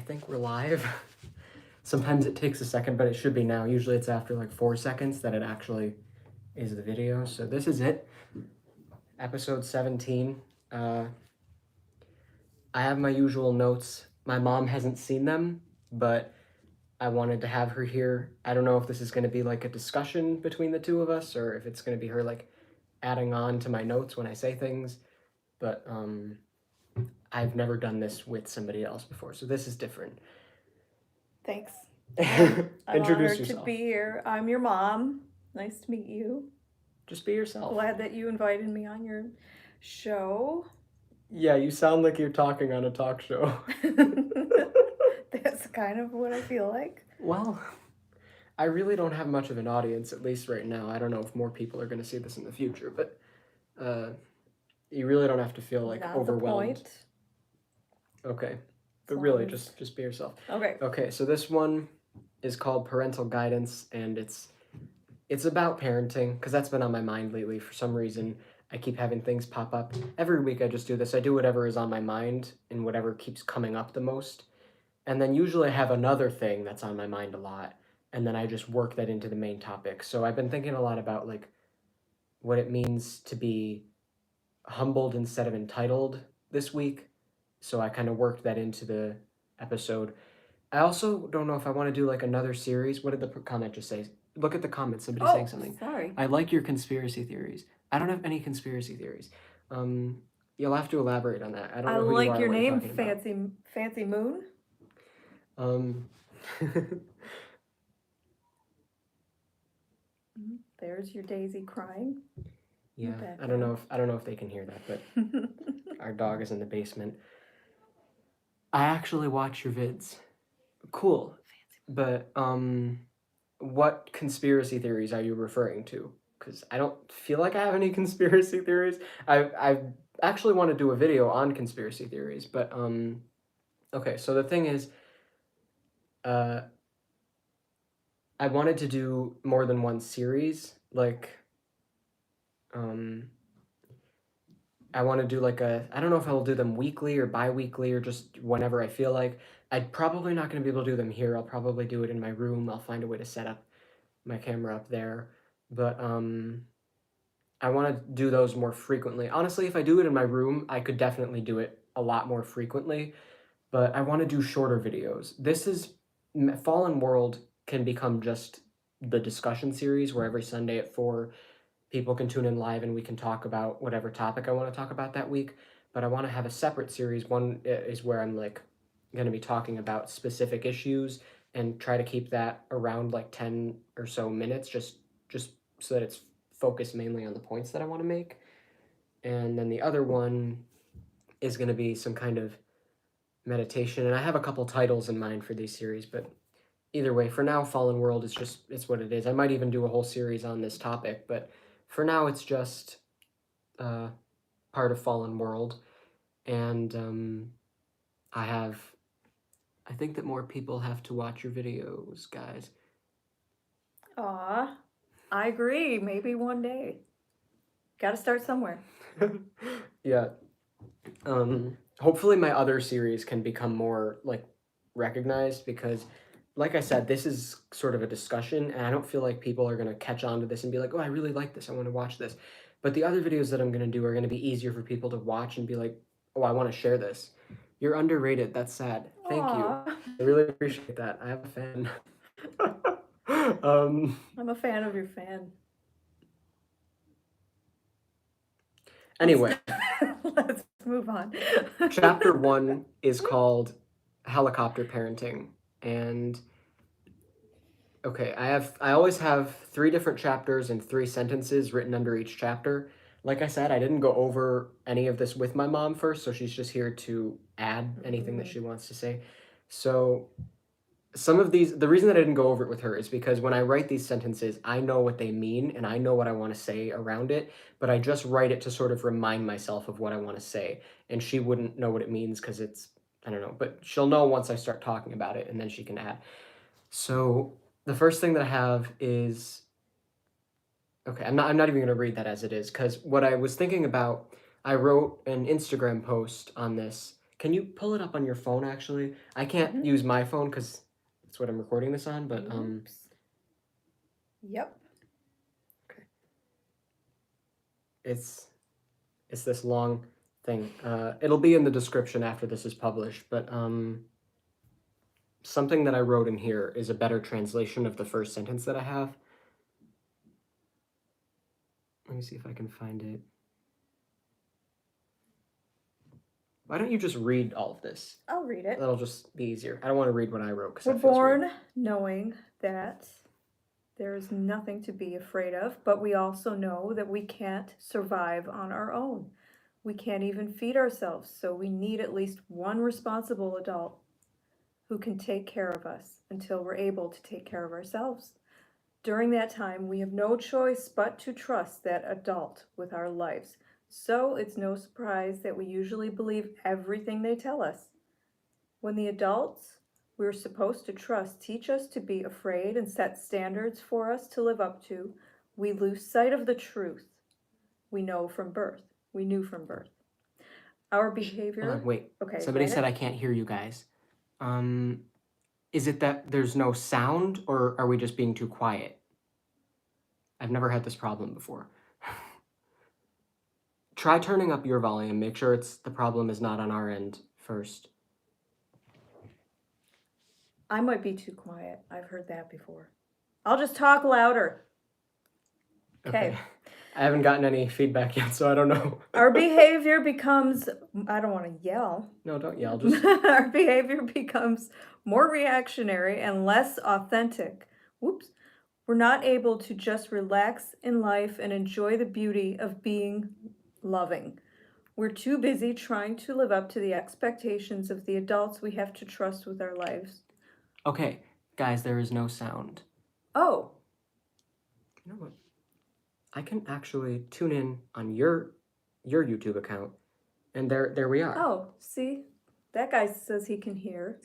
think we're live. Sometimes it takes a second, but it should be now. Usually it's after like 4 seconds that it actually is the video. So this is it. Episode 17. I have my usual notes. My mom hasn't seen them, but I wanted to have her here. I don't know if this is going to be like a discussion between the two of us or if it's going to be her like adding on to my notes when I say things, but I've never done this with somebody else before, so this is different. Thanks. I'm Introduce honored yourself. To be here. I'm your mom. Nice to meet you. Just be yourself. Glad that you invited me on your show. Yeah, you sound like you're talking on a talk show. That's kind of what I feel like. Well, I really don't have much of an audience, at least right now. I don't know if more people are going to see this in the future, but you really don't have to feel like Not overwhelmed. The point. Okay, but really, just be yourself. Okay. Okay, so this one is called Parental Guidance, and it's about parenting, because that's been on my mind lately. For some reason, I keep having things pop up. Every week I just do this. I do whatever is on my mind and whatever keeps coming up the most. And then usually I have another thing that's on my mind a lot, and then I just work that into the main topic. So I've been thinking a lot about like what it means to be humbled instead of entitled this week. So I kind of worked that into the episode. I also don't know if I want to do like another series. What did the comment just say? Look at the comments. Somebody's saying something. Sorry. I like your conspiracy theories. I don't have any conspiracy theories. You'll have to elaborate on that. I don't know who you are. I like your name, Fancy Moon. There's your Daisy crying. Yeah, I don't know if they can hear that, but our dog is in the basement. I actually watch your vids. Cool. But what conspiracy theories are you referring to? Because I don't feel like I have any conspiracy theories. I actually want to do a video on conspiracy theories, but okay, so the thing is, I wanted to do more than one series, like I want to do like I don't know if I'll do them weekly or bi-weekly or just whenever I feel like. I'm probably not going to be able to do them here. I'll probably do it in my room. I'll find a way to set up my camera up there. But I want to do those more frequently. Honestly, if I do it in my room, I could definitely do it a lot more frequently. But I want to do shorter videos. This is Fallen World can become just the discussion series where every Sunday at 4 people can tune in live and we can talk about whatever topic I want to talk about that week. But I want to have a separate series. One is where I'm like going to be talking about specific issues and try to keep that around like 10 or so minutes, just so that it's focused mainly on the points that I want to make. And then the other one is going to be some kind of meditation. And I have a couple titles in mind for these series, but either way, for now, Fallen World is it's what it is. I might even do a whole series on this topic, but for now, it's just part of Fallen World. And I think that more people have to watch your videos, guys. Aw, I agree. Maybe one day. Gotta start somewhere. Yeah. Hopefully my other series can become more like recognized because like I said, this is sort of a discussion and I don't feel like people are going to catch on to this and be like, oh, I really like this. I want to watch this. But the other videos that I'm going to do are going to be easier for people to watch and be like, oh, I want to share this. You're underrated. That's sad. Thank you. I really appreciate that. I have a fan. I'm a fan of your fan. Anyway. Let's move on. Chapter 1 is called Helicopter Parenting. And okay, I always have 3 different chapters and 3 sentences written under each chapter. Like I said, I didn't go over any of this with my mom first, so she's just here to add anything that she wants to say. So some of these, the reason that I didn't go over it with her is because when I write these sentences, I know what they mean and I know what I want to say around it, but I just write it to sort of remind myself of what I want to say. And she wouldn't know what it means because I don't know, but she'll know once I start talking about it and then she can add. So the first thing that I have is, okay, I'm not even going to read that as it is because what I was thinking about, I wrote an Instagram post on this Can you pull it up on your phone, actually? I can't use my phone because that's what I'm recording this on, but, Oops. Yep. okay. It's this long thing. It'll be in the description after this is published, but, something that I wrote in here is a better translation of the first sentence that I have. Let me see if I can find it. Why don't you just read all of this? I'll read it. That'll just be easier. I don't want to read what I wrote because We're that feels weird. born knowing that there is nothing to be afraid of, but we also know that we can't survive on our own. We can't even feed ourselves, so we need at least one responsible adult who can take care of us until we're able to take care of ourselves. During that time, we have no choice but to trust that adult with our lives. So it's no surprise that we usually believe everything they tell us. When the adults we're supposed to trust teach us to be afraid and set standards for us to live up to, we lose sight of the truth we know from birth. We knew from birth. Our behavior. Hold on, wait. Okay. Somebody said I can't hear you guys. Is it that there's no sound, or are we just being too quiet? I've never had this problem before. Try turning up your volume. Make sure the problem is not on our end first. I might be too quiet. I've heard that before. I'll just talk louder. Okay. I haven't gotten any feedback yet, so I don't know. Our behavior becomes, I don't want to yell. No, don't yell. Just Our behavior becomes more reactionary and less authentic. Whoops. We're not able to just relax in life and enjoy the beauty of being loving. We're too busy trying to live up to the expectations of the adults we have to trust with our lives. Okay, guys, there is no sound. Oh. You know what? I can actually tune in on your YouTube account, and there we are. Oh, see? That guy says he can hear.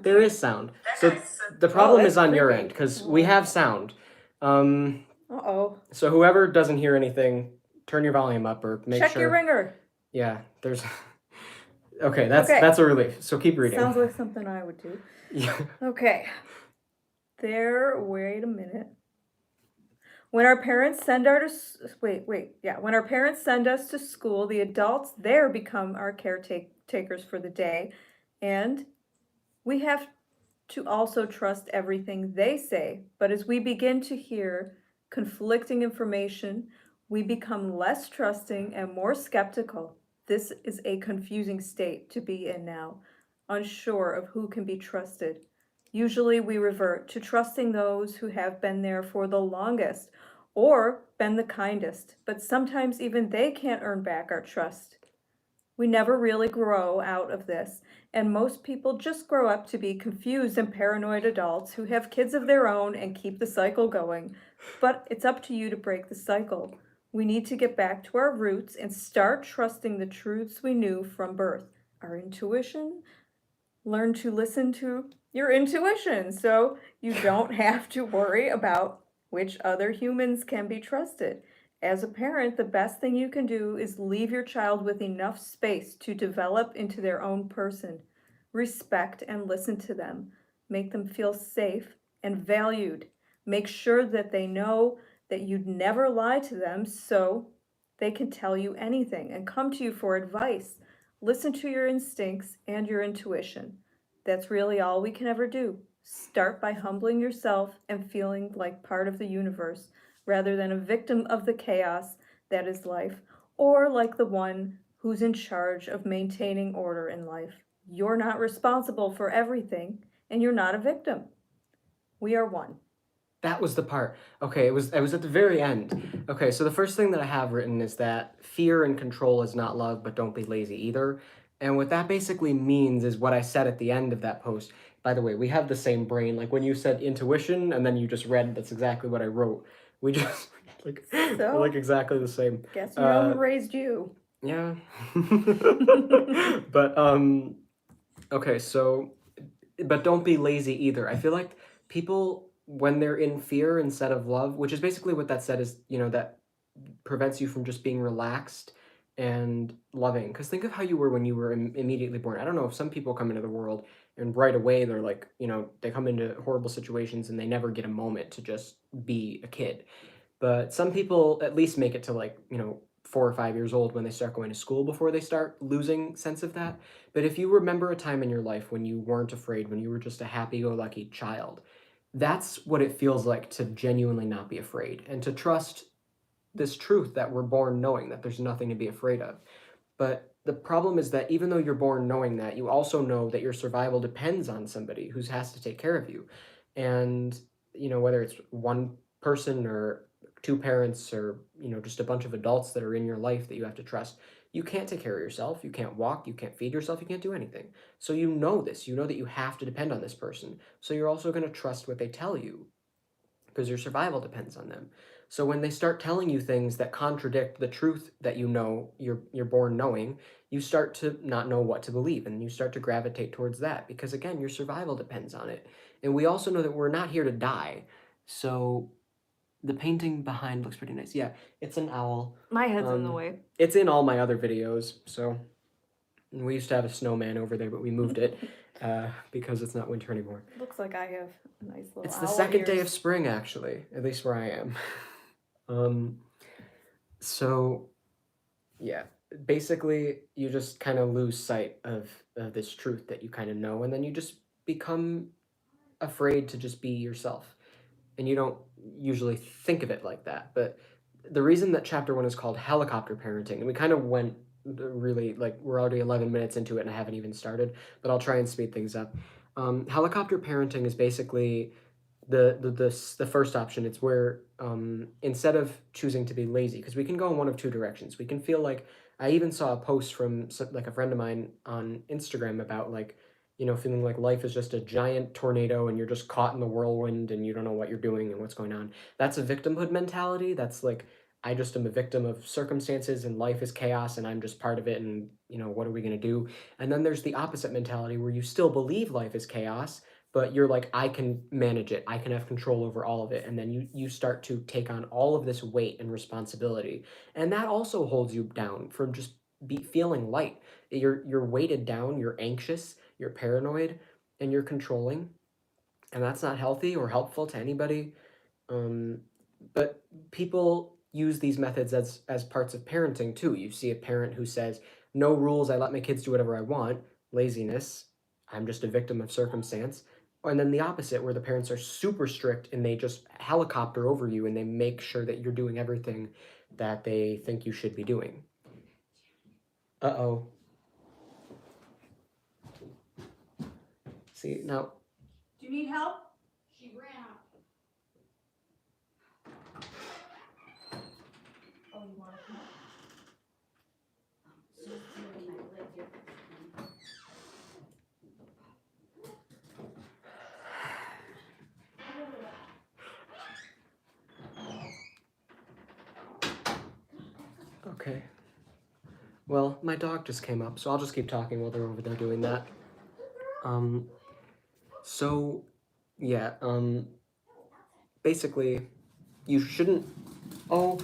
There is sound. So the problem is on your creepy. end, because we have sound. Uh-oh. So whoever doesn't hear anything, turn your volume up or make Check sure. your ringer. Yeah, there's. Okay, that's a relief. So keep reading. Sounds like something I would do. Yeah. Okay. Wait a minute. When our parents send us When our parents send us to school, the adults there become our caretakers for the day, and we have to also trust everything they say. But as we begin to hear conflicting information, we become less trusting and more skeptical. This is a confusing state to be in now, unsure of who can be trusted. Usually we revert to trusting those who have been there for the longest or been the kindest, but sometimes even they can't earn back our trust. We never really grow out of this, and most people just grow up to be confused and paranoid adults who have kids of their own and keep the cycle going. But it's up to you to break the cycle. We need to get back to our roots and start trusting the truths we knew from birth. Our intuition. Learn to listen to your intuition so you don't have to worry about which other humans can be trusted. As a parent, the best thing you can do is leave your child with enough space to develop into their own person. Respect and listen to them. Make them feel safe and valued. Make sure that they know that you'd never lie to them, so they can tell you anything and come to you for advice. Listen to your instincts and your intuition. That's really all we can ever do. Start by humbling yourself and feeling like part of the universe, rather than a victim of the chaos that is life, or like the one who's in charge of maintaining order in life. You're not responsible for everything, and you're not a victim. We are one. That was the part. Okay, it was at the very end. Okay, so the first thing that I have written is that fear and control is not love, but don't be lazy either. And what that basically means is what I said at the end of that post. By the way, we have the same brain. Like when you said intuition and then you just read, that's exactly what I wrote. We just we're like exactly the same. Guess you know who raised you. Yeah. But okay, so but don't be lazy either. I feel like people when they're in fear instead of love, which is basically what that said is, that prevents you from just being relaxed and loving. Because think of how you were when you were immediately born. I don't know if some people come into the world and right away they're like, they come into horrible situations and they never get a moment to just be a kid. But some people at least make it to, like, 4 or 5 years old when they start going to school before they start losing sense of that. But if you remember a time in your life when you weren't afraid, when you were just a happy-go-lucky child, that's what it feels like to genuinely not be afraid and to trust this truth that we're born knowing that there's nothing to be afraid of. But the problem is that even though you're born knowing that, you also know that your survival depends on somebody who has to take care of you. And, whether it's one person or two parents or, just a bunch of adults that are in your life that you have to trust, you can't take care of yourself. You can't walk. You can't feed yourself. You can't do anything. So you know this. You know that you have to depend on this person. So you're also going to trust what they tell you because your survival depends on them. So when they start telling you things that contradict the truth that you're born knowing, you start to not know what to believe and you start to gravitate towards that because again, your survival depends on it. And we also know that we're not here to die. So the painting behind looks pretty nice. Yeah, it's an owl. My head's in the way. It's in all my other videos. So we used to have a snowman over there, but we moved it because it's not winter anymore. Looks like I have a nice little It's the owl second day ears. of spring, actually, at least where I am. So, yeah, basically, you just kind of lose sight of this truth that you kind of know, and then you just become afraid to just be yourself. And you don't usually think of it like that. But the reason that chapter 1 is called helicopter parenting, and we kind of went really, like, we're already 11 minutes into it and I haven't even started, but I'll try and speed things up. Helicopter parenting is basically the first option. It's where instead of choosing to be lazy, because we can go in one of two directions. We can feel like, I even saw a post from like a friend of mine on Instagram about, like, feeling like life is just a giant tornado and you're just caught in the whirlwind and you don't know what you're doing and what's going on. That's a victimhood mentality. That's like, I just am a victim of circumstances and life is chaos and I'm just part of it, and what are we going to do? And then there's the opposite mentality where you still believe life is chaos, but you're like, I can manage it, I can have control over all of it, and then you start to take on all of this weight and responsibility, and that also holds you down from just feeling light. You're weighted down, you're anxious, you're paranoid, and you're controlling, and that's not healthy or helpful to anybody. But people use these methods as parts of parenting too. You see a parent who says, no rules, I let my kids do whatever I want. Laziness, I'm just a victim of circumstance. And then the opposite, where the parents are super strict and they just helicopter over you and they make sure that you're doing everything that they think you should be doing. Uh-oh. See, now, Do you need help? She ran out. Oh, you want to come up? She's doing my lip here. okay. Well, my dog just came up, so I'll just keep talking while they're over there doing that. So, yeah, basically, you shouldn't... Oh,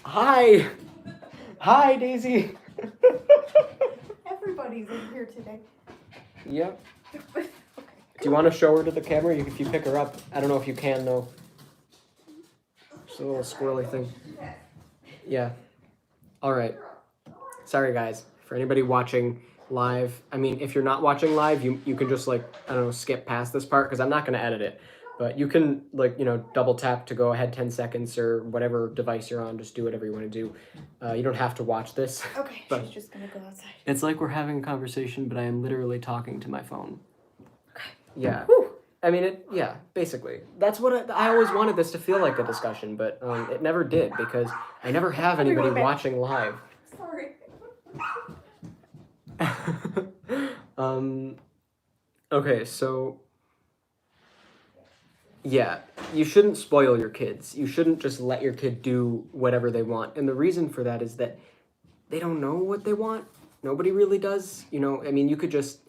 hi! Hi, Daisy! Everybody's in here today. Yep. Okay. Do you want to show her to the camera? If you pick her up. I don't know if you can, though. Just a little squirrely thing. Yeah. Alright. Sorry, guys. For anybody watching live, I mean, if you're not watching live, you can just, like, I don't know, skip past this part, because I'm not going to edit it. But you can, like, double tap to go ahead 10 seconds or whatever device you're on. Just do whatever you want to do. You don't have to watch this. Okay, But she's just gonna go outside. it's like we're having a conversation, but I am literally talking to my phone. Okay. Yeah. Whew. I mean, yeah, basically. That's what I always wanted this to feel like, a discussion, but it never did, because I never have anybody watching live. Sorry. Okay, so, yeah, you shouldn't spoil your kids. You shouldn't just let your kid do whatever they want. And the reason for that is that they don't know what they want. Nobody really does. I mean, you could just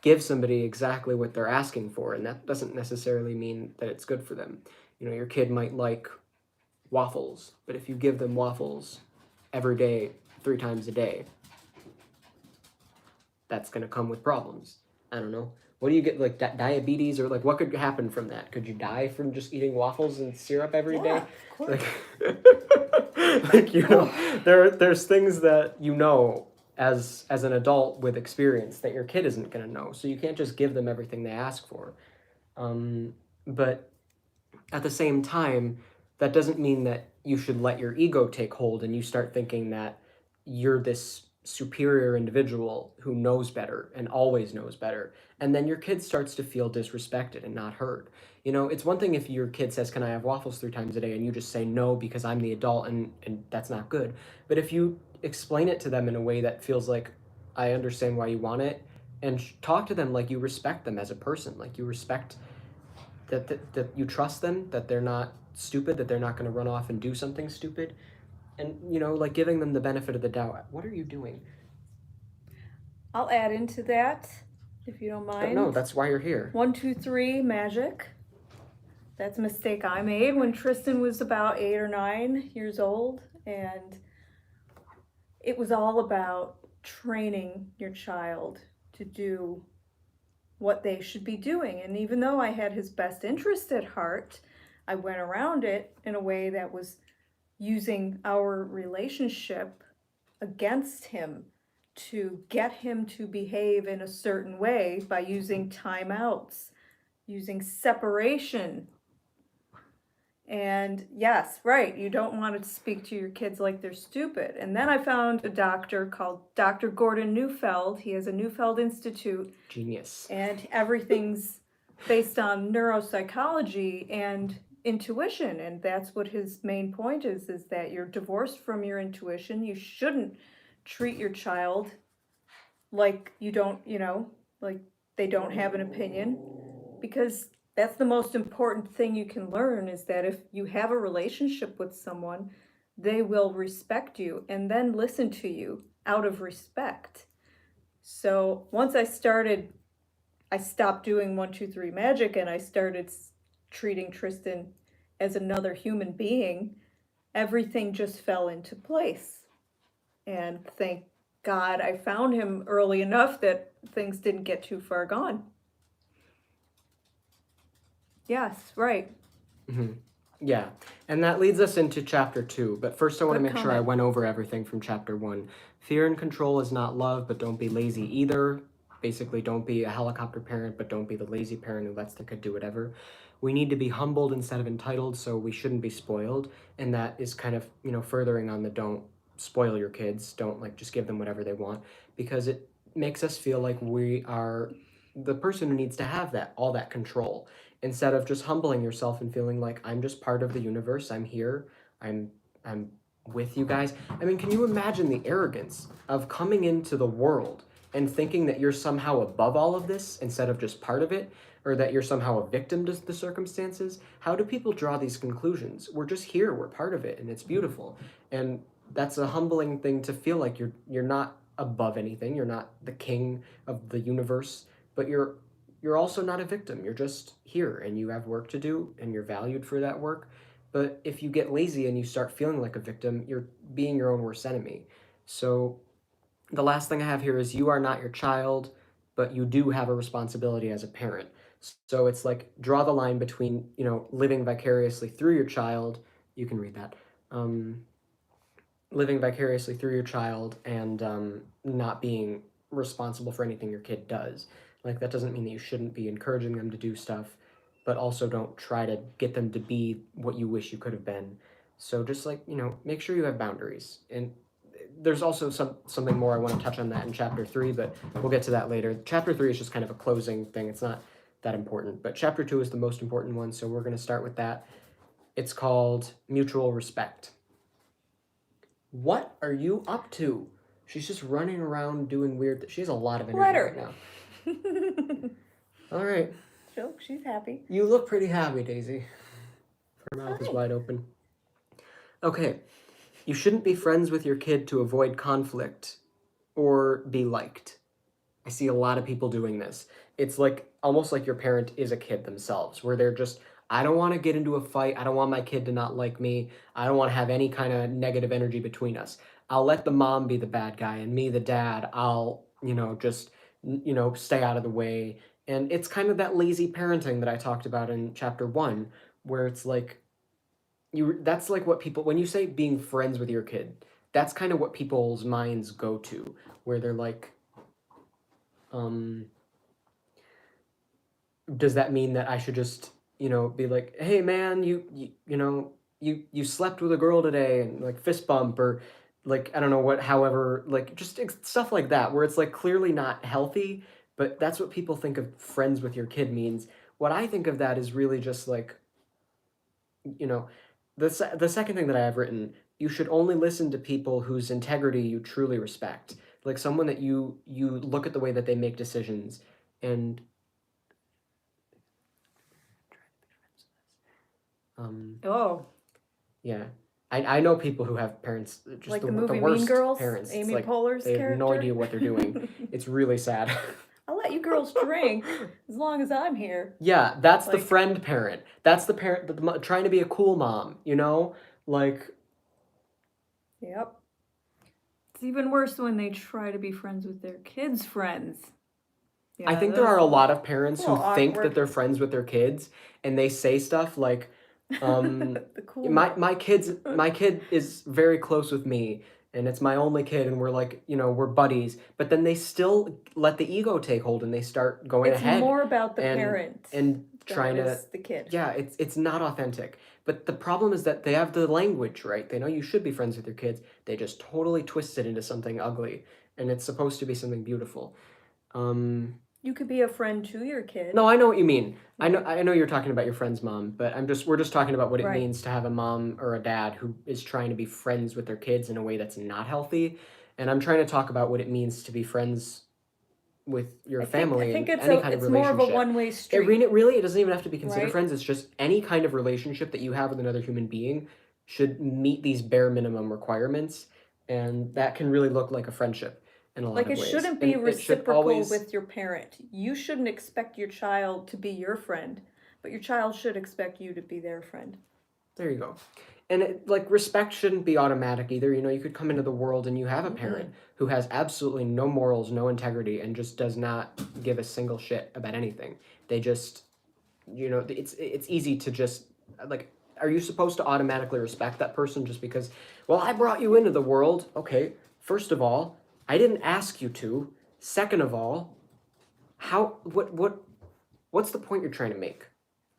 give somebody exactly what they're asking for, and that doesn't necessarily mean that it's good for them. Your kid might like waffles, but if you give them waffles every day 3 times a day, that's going to come with problems. I don't know. What do you get, like diabetes, or like what could happen from that? Could you die from just eating waffles and syrup every day? Yeah, of course. Like you know, there's things that you know as an adult with experience that your kid isn't going to know. So you can't just give them everything they ask for. But at the same time, that doesn't mean that you should let your ego take hold and you start thinking that you're this superior individual who knows better and always knows better. And then your kid starts to feel disrespected and not heard. You know, it's one thing if your kid says, "Can I have waffles 3 times a day?" and you just say no because I'm the adult, and that's not good. But if you explain it to them in a way that feels like, I understand why you want it, and talk to them like you respect them as a person, like you respect that you trust them, that they're not stupid, that they're not going to run off and do something stupid, and you know, like giving them the benefit of the doubt. What are you doing? I'll add into that, if you don't mind. No, that's why you're here. 1, 2, 3 magic. That's a mistake I made when Tristan was about 8 or 9 years old, and it was all about training your child to do what they should be doing. And even though I had his best interest at heart, I went around it in a way that was using our relationship against him to get him to behave in a certain way by using timeouts, using separation. And yes, right, you don't want to speak to your kids like they're stupid. And then I found a doctor called Dr. Gordon Neufeld. He has a Neufeld Institute. Genius. And everything's based on neuropsychology and intuition. And that's what his main point is that you're divorced from your intuition. You shouldn't treat your child like you don't, like they don't have an opinion, because that's the most important thing you can learn, is that if you have a relationship with someone, they will respect you and then listen to you out of respect. So once I stopped doing 1, 2, 3 magic, and I started treating Tristan as another human being, everything just fell into place. And thank God I found him early enough that things didn't get too far gone. Yes, right. Mm-hmm. Yeah, and that leads us into chapter 2. But first I want to Good make sure I comment. went over everything from chapter 1. Fear and control is not love, but don't be lazy either. Basically, don't be a helicopter parent, but don't be the lazy parent who lets the kid do whatever. We need to be humbled instead of entitled, so we shouldn't be spoiled. And that is kind of, furthering on the don't spoil your kids. Don't, just give them whatever they want, because it makes us feel like we are the person who needs to have all that control, instead of just humbling yourself and feeling like, I'm just part of the universe. I'm here. I'm with you guys. I mean, can you imagine the arrogance of coming into the world and thinking that you're somehow above all of this instead of just part of it, or that you're somehow a victim to the circumstances? How do people draw these conclusions? We're just here. We're part of it, and it's beautiful. And that's a humbling thing, to feel like you're not above anything. You're not the king of the universe, but you're also not a victim. You're just here, and you have work to do, and you're valued for that work. But if you get lazy and you start feeling like a victim, you're being your own worst enemy. So the last thing I have here is, you are not your child, but you do have a responsibility as a parent. So it's like, draw the line between, living vicariously through your child. You can read that. Living vicariously through your child, and not being responsible for anything your kid does. Like, that doesn't mean that you shouldn't be encouraging them to do stuff, but also don't try to get them to be what you wish you could have been. So just make sure you have boundaries. And there's also something more I want to touch on that in chapter 3, but we'll get to that later. Chapter 3 is just kind of a closing thing. It's not that important, but chapter 2 is the most important one, so we're going to start with that. It's called Mutual Respect. What are you up to? She's just running around doing weird. She has a lot of energy right now. All right. She's happy. You look pretty happy, Daisy. Her mouth is Hi. wide open. Okay. You shouldn't be friends with your kid to avoid conflict or be liked. I see a lot of people doing this. It's almost like your parent is a kid themselves, where they're just, I don't want to get into a fight. I don't want my kid to not like me. I don't want to have any kind of negative energy between us. I'll let the mom be the bad guy, and me, the dad, I'll, just, stay out of the way. And it's kind of that lazy parenting that I talked about in chapter 1, where it's like, that's like what people, when you say being friends with your kid, that's kind of what people's minds go to, where they're like, um, does that mean that I should just, be like, hey man, you slept with a girl today, and like fist bump, or like I don't know what, however, like just stuff like that, where it's like clearly not healthy, but that's what people think of friends with your kid means. What I think of that is really just like, you know, the second thing that I have written, you should only listen to people whose integrity you truly respect, like someone that you look at the way that they make decisions, and Oh, yeah. I know people who have parents, just like the, the the movie Mean worst Girls, parents. It's Amy like Poehler's they have no character. idea what they're doing. It's really sad. I'll let you girls drink as long as I'm here. Yeah, that's the Like, friend parent. That's the parent trying to be a cool mom, Like, yep. It's even worse when they try to be friends with their kids' friends. I Yeah, think there those are a are lot of parents who little think that awkward. they're friends with their kids, and they say stuff like, The cool my mom. my kid is very close with me, and it's my only kid, and we're like, we're buddies, but then they still let the ego take hold, and they start going It's ahead more about the and parent and than trying it to, is the kid. yeah, it's not authentic. But the problem is that they have the language right. They know you should be friends with your kids. They just totally twist it into something ugly, and it's supposed to be something beautiful. You could be a friend to your kid. No, I know what you mean. Right. I know you're talking about your friend's mom, but we're just talking about what it Right. means to have a mom or a dad who is trying to be friends with their kids in a way that's not healthy. And I'm trying to talk about what it means to be friends with your I family think and any kind of it's more of a relationship. one-way It street, really it doesn't even have to be considered right? friends. It's just any kind of relationship that you have with another human being should meet these bare minimum requirements, and that can really look like a friendship in a lot Like of it ways. shouldn't be And it should reciprocal always, with your parent. You shouldn't expect your child to be your friend, but your child should expect you to be their friend. there you go. And like respect shouldn't be automatic either. You could come into the world and you have a parent who has absolutely no morals, no integrity, and just does not give a single shit about anything. They just, it's easy to just like, are you supposed to automatically respect that person just because, well, I brought you into the world? Okay, first of all, I didn't ask you to. Second of all, how what's the point you're trying to make?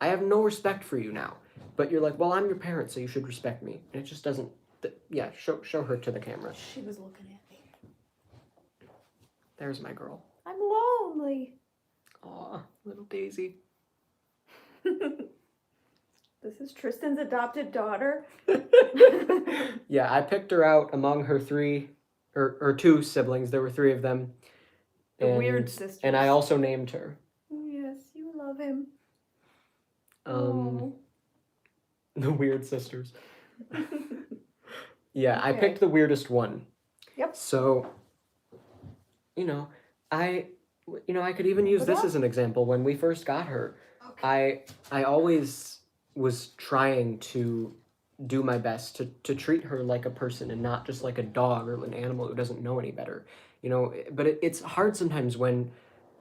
I have no respect for you now. But you're like, well, I'm your parent, so you should respect me. And it just doesn't. Yeah, show her to the camera. She was looking at me. There's my girl. I'm lonely. Aw, little Daisy. This is Tristan's adopted daughter. Yeah, I picked her out among her three or two siblings. There were three of them. The weird sisters. And I also named her. Yes, you love him. The weird sisters. Yeah, I Okay. picked the weirdest one. Yep. So, I could even use this as an example. When we first got her, Okay. I always was trying to do my best to treat her like a person and not just like a dog or an animal who doesn't know any better. But it's hard sometimes when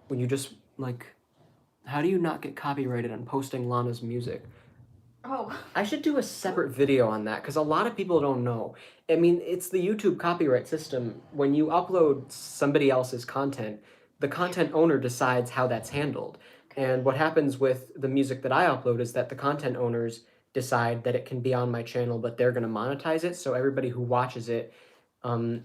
you just like, how do you not get copyrighted on posting Lana's music? Oh. I should do a separate video on that because a lot of people don't know. I mean, it's the YouTube copyright system. When you upload somebody else's content, the content owner decides how that's handled. And what happens with the music that I upload is that the content owners decide that it can be on my channel, but they're going to monetize it. So everybody who watches it,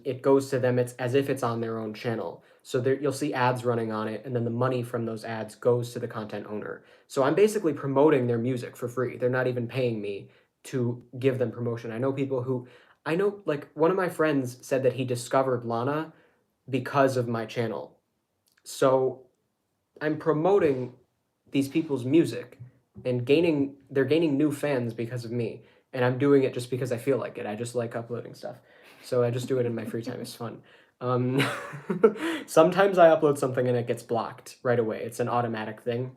it goes to them. It's as if it's on their own channel. So there, you'll see ads running on it, and then the money from those ads goes to the content owner. So I'm basically promoting their music for free. They're not even paying me to give them promotion. I know, like, one of my friends said that he discovered Lana because of my channel. So I'm promoting these people's music and they're gaining new fans because of me. And I'm doing it just because I feel like it. I just like uploading stuff. So I just do it in my free time. It's fun. Sometimes I upload something and it gets blocked right away. It's an automatic thing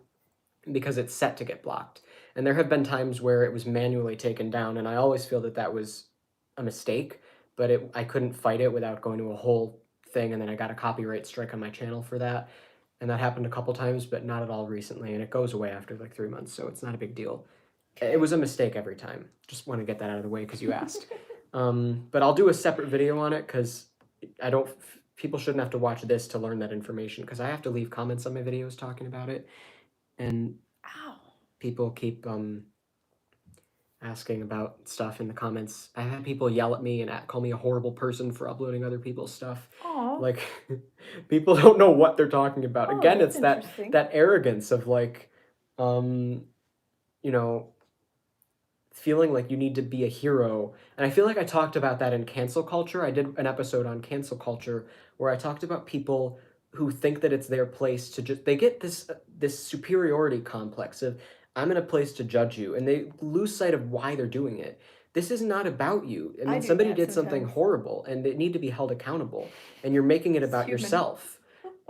because it's set to get blocked. And there have been times where it was manually taken down, and I always feel that that was a mistake. but I couldn't fight it without going to a whole thing, and then I got a copyright strike on my channel for that. And that happened a couple times, but not at all recently, and it goes away after like 3 months, so it's not a big deal. Okay. It was a mistake every time. Just want to get that out of the way because you asked. But I'll do a separate video on it because I don't. People shouldn't have to watch this to learn that information because I have to leave comments on my videos talking about it, and Ow. people keep asking about stuff in the comments. I had people yell at me and call me a horrible person for uploading other people's stuff. Aw. Like people don't know what they're talking about. Oh, Again, that's it's that interesting. arrogance of like, you know, feeling like you need to be a hero. And I feel like I talked about that in cancel culture. I did an episode on cancel culture where I talked about people who think that it's their place to just, they get this superiority complex of I'm in a place to judge you, and they lose sight of why they're doing it. This is not about you. I mean, do somebody that did something sometimes. horrible and they need to be held accountable, and you're making it It's about human. yourself.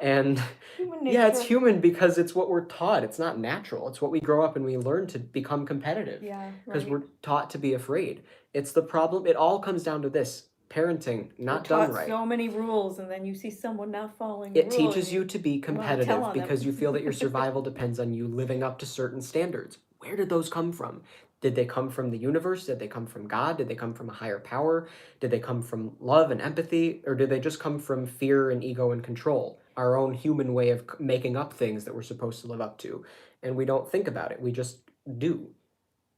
And Human yeah, it's nature. human because it's what we're taught. It's not natural. It's what we grow up and we learn to become competitive Yeah, because right. we're taught to be afraid. It's the problem. It all comes down to this parenting not We're done taught right. so many rules, and then you see someone not following the It rule, teaches and you to be wanna tell competitive on because them. you feel that your survival depends on you living up to certain standards. Where did those come from? Did they come from the universe? Did they come from God? Did they come from a higher power? Did they come from love and empathy? Or did they just come from fear and ego and control? Our own human way of making up things that we're supposed to live up to. And we don't think about it. We just do.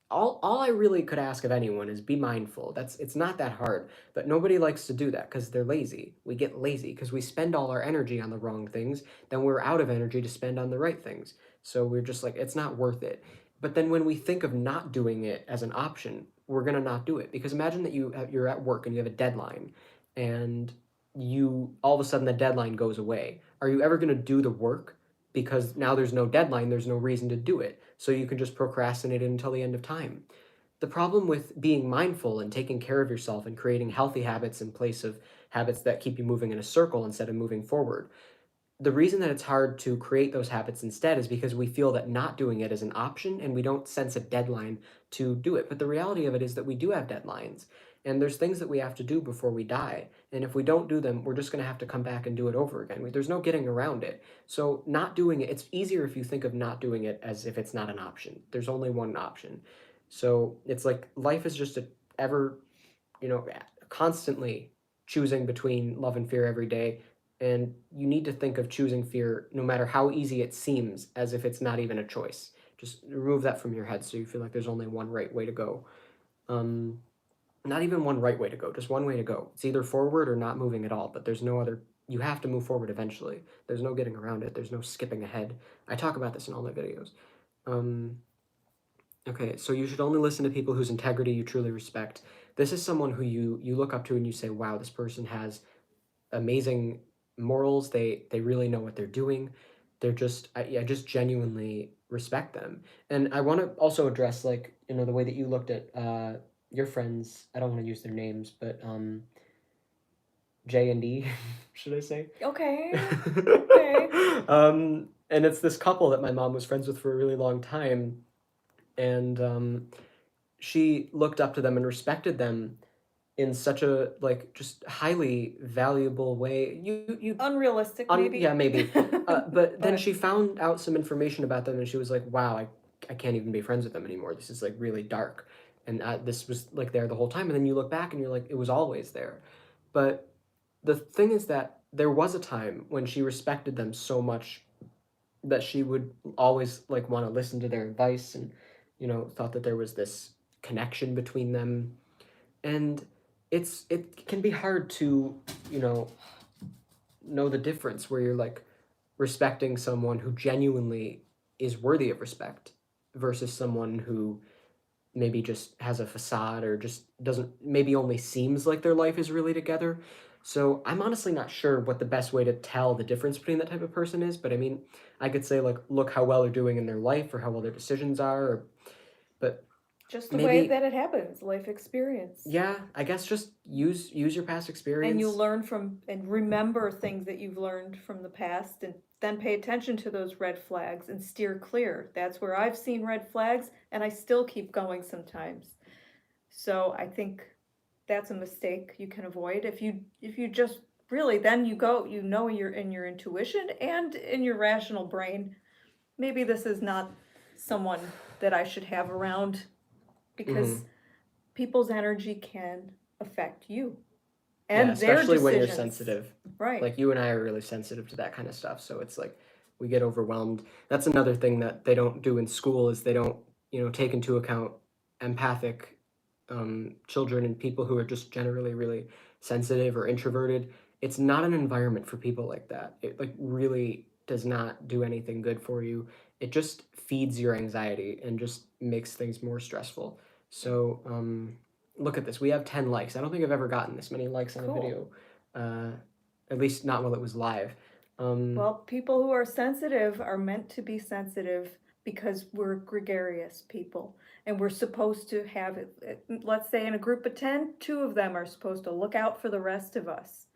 All I really could ask of anyone is be mindful. It's not that hard, but nobody likes to do that because they're lazy. We get lazy because we spend all our energy on the wrong things, then we're out of energy to spend on the right things. So we're just like it's not worth it. But then when we think of not doing it as an option, we're gonna not do it because imagine that you're at work and you have a deadline, and you all of a sudden the deadline goes away. Are you ever gonna do the work? Because now there's no deadline, there's no reason to do it. So you can just procrastinate it until the end of time. The problem with being mindful and taking care of yourself and creating healthy habits in place of habits that keep you moving in a circle instead of moving forward, the reason that it's hard to create those habits instead is because we feel that not doing it is an option and we don't sense a deadline to do it. But the reality of it is that we do have deadlines, and there's things that we have to do before we die. And if we don't do them, we're just going to have to come back and do it over again. There's no getting around it. So not doing it, it's easier if you think of not doing it as if it's not an option. There's only one option. So it's like life is just a ever, constantly choosing between love and fear every day, and you need to think of choosing fear, no matter how easy it seems, as if it's not even a choice. Just remove that from your head so you feel like there's only one right way to go. Not even one right way to go, just one way to go. It's either forward or not moving at all, but there's no other. You have to move forward eventually. There's no getting around it. There's no skipping ahead. I talk about this in all my videos. Okay, so you should only listen to people whose integrity you truly respect. This is someone who you look up to and you say, wow, this person has amazing morals. They really know what they're doing. They're just I just genuinely respect them. And I want to also address like the way that you looked at your friends. I don't want to use their names, but J and D, should I say? Okay. Okay. And it's this couple that my mom was friends with for a really long time, and she looked up to them and respected them in such a like just highly valuable way. You Unrealistic, maybe. yeah, maybe. But then But she found out some information about them, and she was like, "Wow, I can't even be friends with them anymore. This is like really dark." And this was like there the whole time. And then you look back and you're like, it was always there. But the thing is that there was a time when she respected them so much that she would always like want to listen to their advice, and thought that there was this connection between them. And it can be hard to you know the difference where you're like respecting someone who genuinely is worthy of respect versus someone who maybe just has a facade or just doesn't, maybe only seems like their life is really together. So I'm honestly not sure what the best way to tell the difference between that type of person is, but I mean, I could say like look how well they're doing in their life or how well their decisions are, but just the way maybe that it happens, life experience. yeah, I guess just use your past experience. And you learn from and remember things that you've learned from the past, and then pay attention to those red flags and steer clear. That's where I've seen red flags, and I still keep going sometimes. So I think that's a mistake you can avoid. If you just really, then you go, in your intuition and in your rational brain, maybe this is not someone that I should have around, because people's energy can affect you Yeah, and their especially when you're decisions. sensitive. Right. Like you and I are really sensitive to that kind of stuff, so it's like we get overwhelmed. That's another thing that they don't do in school is they don't, take into account empathic children and people who are just generally really sensitive or introverted. It's not an environment for people like that. It like really does not do anything good for you. It just feeds your anxiety and just makes things more stressful. So, look at this. We have 10 likes. I don't think I've ever gotten this many likes on a Cool. video. At least not while it was live. Well, people who are sensitive are meant to be sensitive because we're gregarious people, and we're supposed to have it. Let's say in a group of 10, 2 of them are supposed to look out for the rest of us.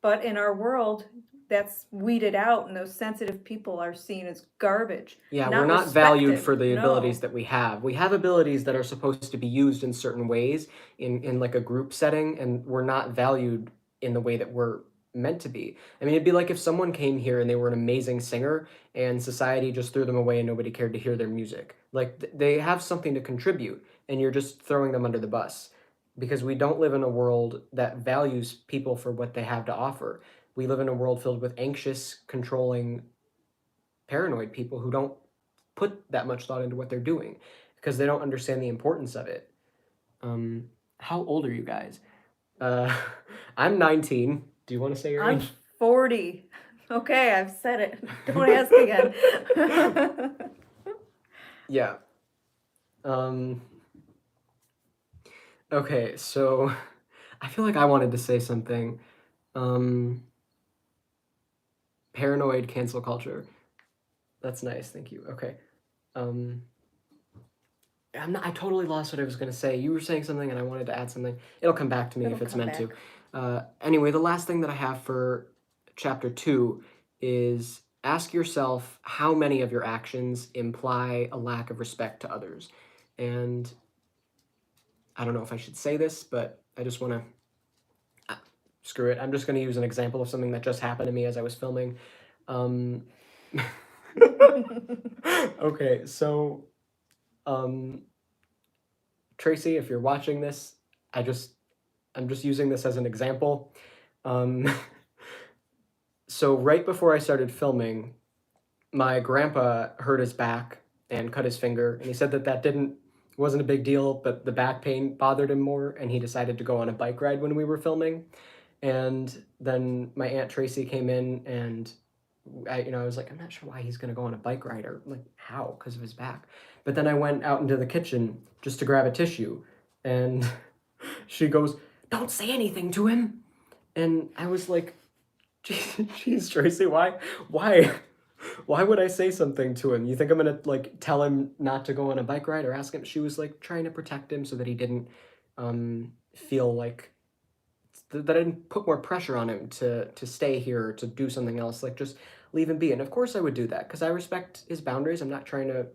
But in our world, that's weeded out, and those sensitive people are seen as garbage. Yeah, not we're not valued respected. for the No. abilities that we have. We have abilities that are supposed to be used in certain ways in like a group setting, and we're not valued in the way that we're meant to be. I mean, it'd be like if someone came here and they were an amazing singer and society just threw them away and nobody cared to hear their music. Like they have something to contribute and you're just throwing them under the bus because we don't live in a world that values people for what they have to offer. We live in a world filled with anxious, controlling, paranoid people who don't put that much thought into what they're doing because they don't understand the importance of it. How old are you guys? I'm 19. Do you want to say your I'm age? 40. Okay, I've said it. Don't ask again. Yeah. Okay, so I feel like I wanted to say something. Paranoid cancel culture. That's nice, thank you. Okay. I totally lost what I was going to say. You were saying something and I wanted to add something. It'll come back to me if it's meant to. Anyway, the last thing that I have for chapter 2 is ask yourself how many of your actions imply a lack of respect to others. And I don't know if I should say this, but I just want to screw it. I'm just going to use an example of something that just happened to me as I was filming. Okay, so Tracy, if you're watching this, I'm just using this as an example. So right before I started filming, my grandpa hurt his back and cut his finger, and he said that wasn't a big deal, but the back pain bothered him more, and he decided to go on a bike ride when we were filming. And then my Aunt Tracy came in, and I was like, I'm not sure why he's gonna go on a bike ride, or like how, because of his back. But then I went out into the kitchen just to grab a tissue, and she goes, "Don't say anything to him." And I was like, "Jeez, Tracy, why, why would I say something to him? You think I'm gonna like tell him not to go on a bike ride or ask him?" She was like trying to protect him so that he didn't feel like that I didn't put more pressure on him to stay here or to do something else. Like just leave him be. And of course I would do that because I respect his boundaries. I'm not trying to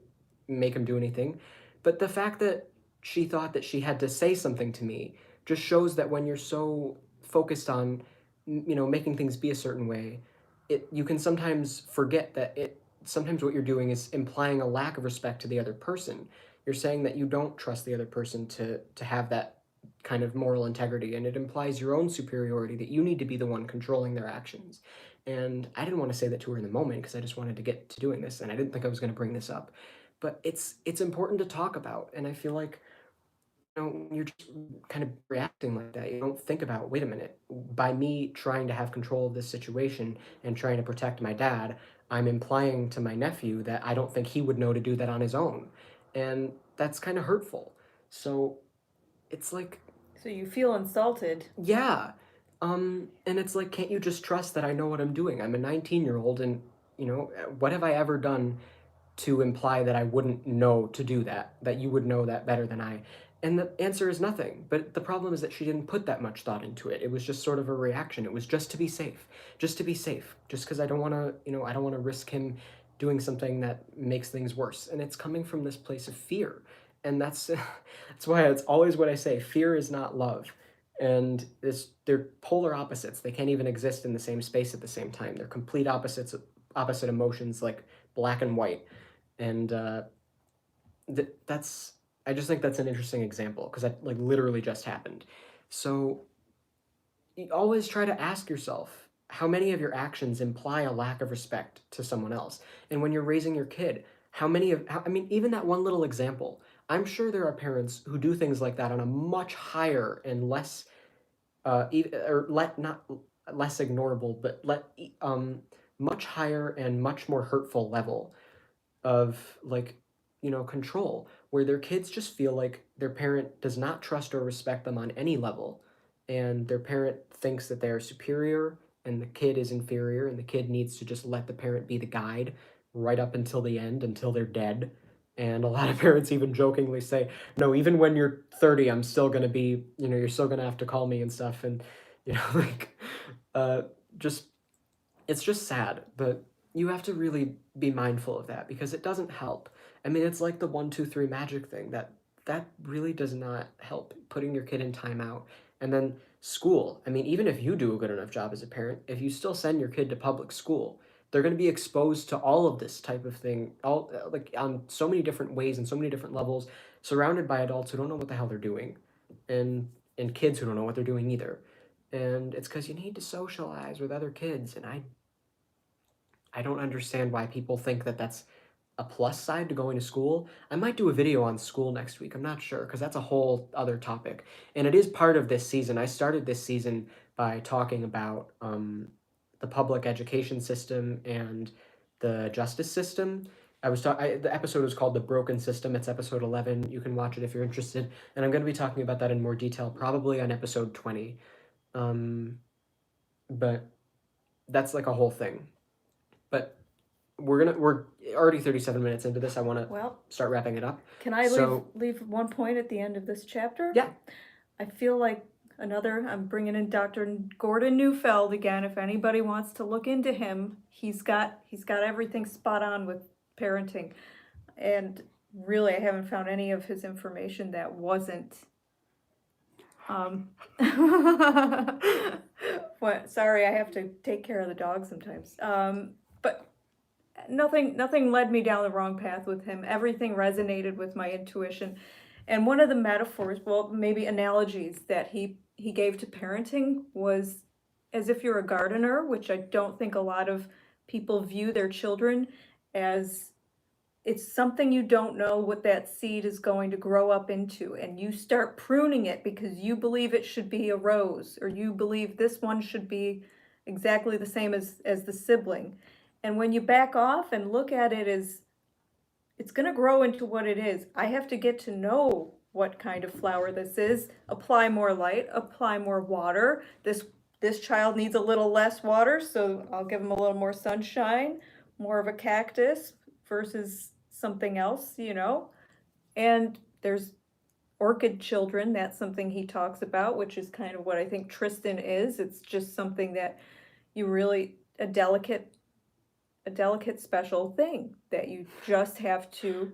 make him do anything. But the fact that she thought that she had to say something to me just shows that when you're so focused on making things be a certain way, you can sometimes forget that sometimes what you're doing is implying a lack of respect to the other person. You're saying that you don't trust the other person to have that kind of moral integrity, and it implies your own superiority, that you need to be the one controlling their actions. And I didn't want to say that to her in the moment because I just wanted to get to doing this and I didn't think I was going to bring this up, but it's important to talk about. And I feel like you're just kind of reacting like that. You don't think about, wait a minute, by me trying to have control of this situation and trying to protect my dad, I'm implying to my nephew that I don't think he would know to do that on his own. And that's kind of hurtful. So it's like, So you feel insulted. yeah. And it's like, can't you just trust that I know what I'm doing? I'm a 19-year-old, and what have I ever done to imply that I wouldn't know to do that, that you would know that better than I? And the answer is nothing. But the problem is that she didn't put that much thought into it. It was just sort of a reaction. It was just to be safe, just to be safe, just because I don't want to, I don't want to risk him doing something that makes things worse. And it's coming from this place of fear. And that's why it's always what I say, fear is not love. And they're polar opposites. They can't even exist in the same space at the same time. They're complete opposite emotions, like black and white. And that's I just think that's an interesting example because that like literally just happened. So you always try to ask yourself how many of your actions imply a lack of respect to someone else. And when you're raising your kid, I mean, even that one little example, I'm sure there are parents who do things like that on a much higher and less or let not less ignorable, but much higher and much more hurtful level of like, control, where their kids just feel like their parent does not trust or respect them on any level, and their parent thinks that they are superior and the kid is inferior, and the kid needs to just let the parent be the guide right up until the end, until they're dead. And a lot of parents even jokingly say, no, even when you're 30, I'm still going to be, you're still going to have to call me and stuff. And like uh just it's just sad, but you have to really be mindful of that because it doesn't help. I mean, it's like the 1, 2, 3 magic thing that really does not help. Putting your kid in timeout, and then school. I mean, even if you do a good enough job as a parent, if you still send your kid to public school, they're going to be exposed to all of this type of thing, all like on so many different ways and so many different levels, surrounded by adults who don't know what the hell they're doing, and kids who don't know what they're doing either. And it's because you need to socialize with other kids, and I don't understand why people think that that's a plus side to going to school. I might do a video on school next week. I'm not sure because that's a whole other topic. And it is part of this season. I started this season by talking about the public education system and the justice system. The episode was called "The Broken System." It's episode 11. You can watch it if you're interested. And I'm going to be talking about that in more detail, probably on episode 20. Um, but that's like a whole thing. But we're already 37 minutes into this. I want to Well, start wrapping it up. can I So- leave one point at the end of this chapter? Yeah. I feel like I'm bringing in Dr. Gordon Neufeld again. If anybody wants to look into him, he's got everything spot on with parenting. And really, I haven't found any of his information that wasn't what, sorry, I have to take care of the dog sometimes. But nothing led me down the wrong path with him. Everything resonated with my intuition. And one of the metaphors, well, maybe analogies that he gave to parenting was as if you're a gardener, which I don't think a lot of people view their children as. It's something you don't know what that seed is going to grow up into, and you start pruning it because you believe it should be a rose, or you believe this one should be exactly the same as the sibling. And when you back off and look at it as it's going to grow into what it is, I have to get to know what kind of flower this is, apply more light, apply more water. This child needs a little less water, so I'll give him a little more sunshine, more of a cactus versus something else, And there's orchid children, that's something he talks about, which is kind of what I think Tristan is. It's just something that you really, a delicate special thing that you just have to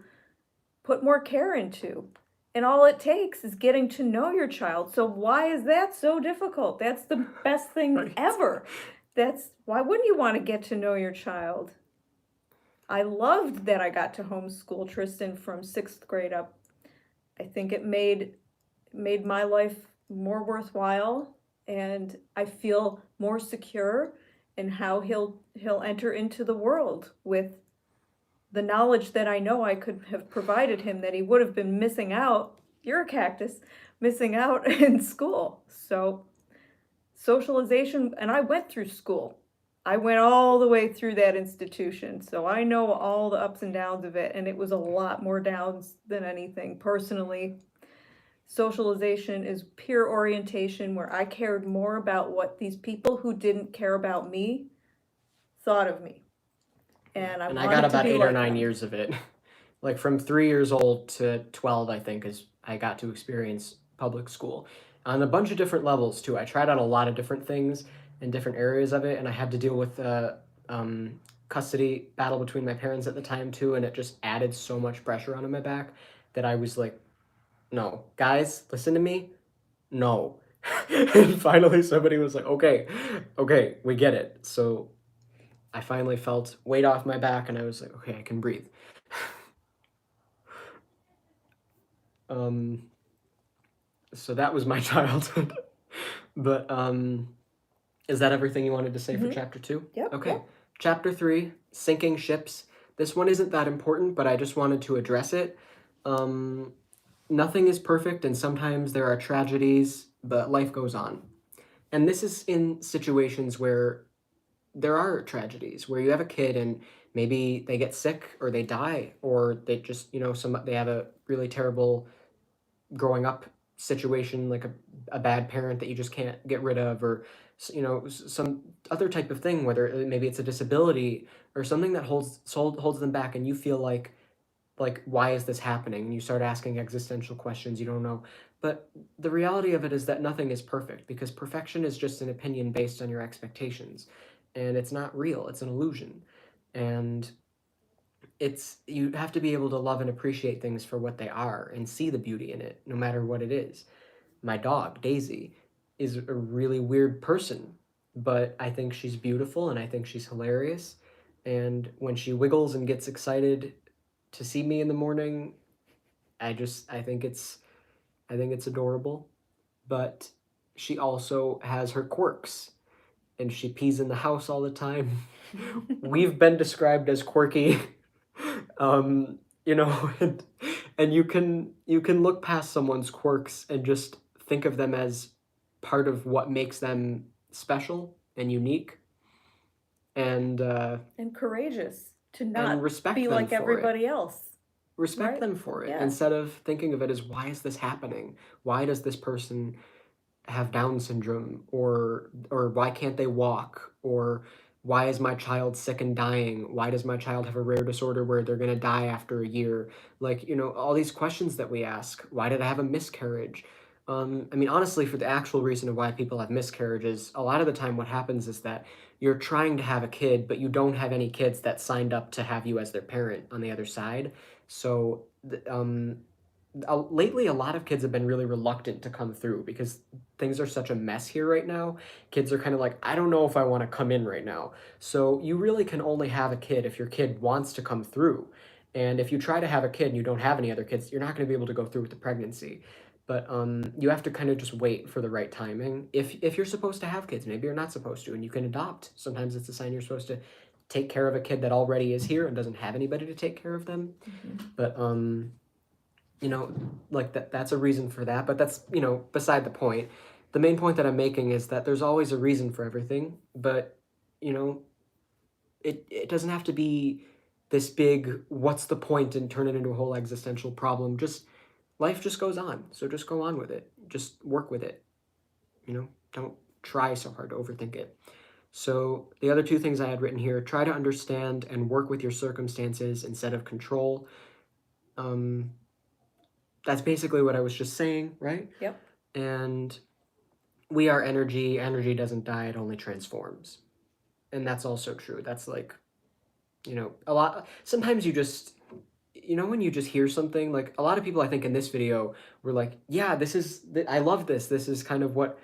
put more care into. And all it takes is getting to know your child. So why is that so difficult? That's the best thing Right. ever. Why wouldn't you want to get to know your child? I loved that I got to homeschool Tristan from 6th grade up. I think it made my life more worthwhile, and I feel more secure in how he'll enter into the world with the knowledge that I know I could have provided him that he would have been missing out. You're a cactus, missing out in school. So socialization, and I went through school. I went all the way through that institution, so I know all the ups and downs of it, and it was a lot more downs than anything. Personally, socialization is peer orientation, where I cared more about what these people who didn't care about me thought of me. And I got about 8 or 9 years of it. Like from 3 years old to 12, I think, is I got to experience public school on a bunch of different levels too. I tried out a lot of different things in different areas of it, and I had to deal with custody battle between my parents at the time too, and it just added so much pressure onto my back that I was like, no, guys, listen to me. No, And finally somebody was like, okay, okay, we get it. So I finally felt weight off my back and I was like, okay, I can breathe. um, so that was my childhood. But is that everything you wanted to say for Mhm. chapter 2? Yep, Okay. yep. Chapter 3, sinking ships. This one isn't that important, but I just wanted to address it. Nothing is perfect, and sometimes there are tragedies, but life goes on. And this is in situations where there are tragedies, where you have a kid and maybe they get sick or they die, or they just, they have a really terrible growing up situation, like a bad parent that you just can't get rid of, or some other type of thing, whether maybe it's a disability or something that holds them back, and you feel like why is this happening, and you start asking existential questions you don't know. But the reality of it is that nothing is perfect, because perfection is just an opinion based on your expectations, and it's not real, it's an illusion. And you have to be able to love and appreciate things for what they are and see the beauty in it no matter what it is. My dog Daisy is a really weird person, but I think she's beautiful and I think she's hilarious. And when she wiggles and gets excited to see me in the morning, I think it's adorable. But she also has her quirks, and she pees in the house all the time. We've been described as quirky. um, and you can look past someone's quirks and just think of them as part of what makes them special and unique, and And courageous to and not respect be them like for it. everybody else, Respect right? them for it, Yeah. instead of thinking of it as, why is this happening? Why does this person have Down syndrome, or why can't they walk, or why is my child sick and dying? Why does my child have a rare disorder where they're going to die after a year? Like, all these questions that we ask. Why did I have a miscarriage? I mean, honestly, for the actual reason of why people have miscarriages, a lot of the time what happens is that you're trying to have a kid, but you don't have any kids that signed up to have you as their parent on the other side. So lately a lot of kids have been really reluctant to come through because things are such a mess here right now. Kids are kind of like, I don't know if I want to come in right now. So you really can only have a kid if your kid wants to come through. And if you try to have a kid and you don't have any other kids, you're not going to be able to go through with the pregnancy. But you have to kind of just wait for the right timing. If you're supposed to have kids, maybe you're not supposed to, and you can adopt. Sometimes it's a sign you're supposed to take care of a kid that already is here and doesn't have anybody to take care of them. But like that's a reason for that, but that's, beside the point. The main point that I'm making is that there's always a reason for everything, but you know it doesn't have to be this big what's the point and turn it into a whole existential problem. Just life just goes on, so just go on with it, just work with it. Don't try so hard to overthink it. So the other two things I had written here: try to understand and work with your circumstances instead of control. um that's basically what I was just saying, right? Yep. And we are energy. Energy doesn't die, it only transforms. And that's also true. That's like, a lot. Sometimes when you just hear something, like a lot of people I think in this video were like, yeah, I love this. This is kind of what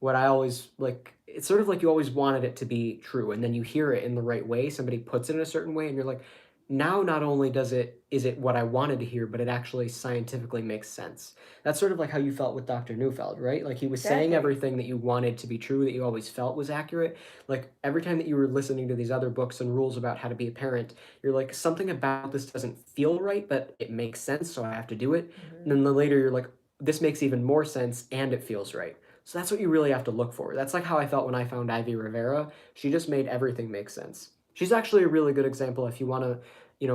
I always like. It's sort of like you always wanted it to be true. And then you hear it in the right way. Somebody puts it in a certain way, and you're like, now not only is it what I wanted to hear, but it actually scientifically makes sense. That's sort of like how you felt with Dr. Neufeld, right? Like he was saying Exactly. everything that you wanted to be true, that you always felt was accurate. Like every time that you were listening to these other books and rules about how to be a parent, you're like, something about this doesn't feel right, but it makes sense, so I have to do it. And then later you're like, this makes even more sense and it feels right. So that's what you really have to look for. That's like how I felt when I found Ivy Rivera. She just made everything make sense. She's actually a really good example if you want to,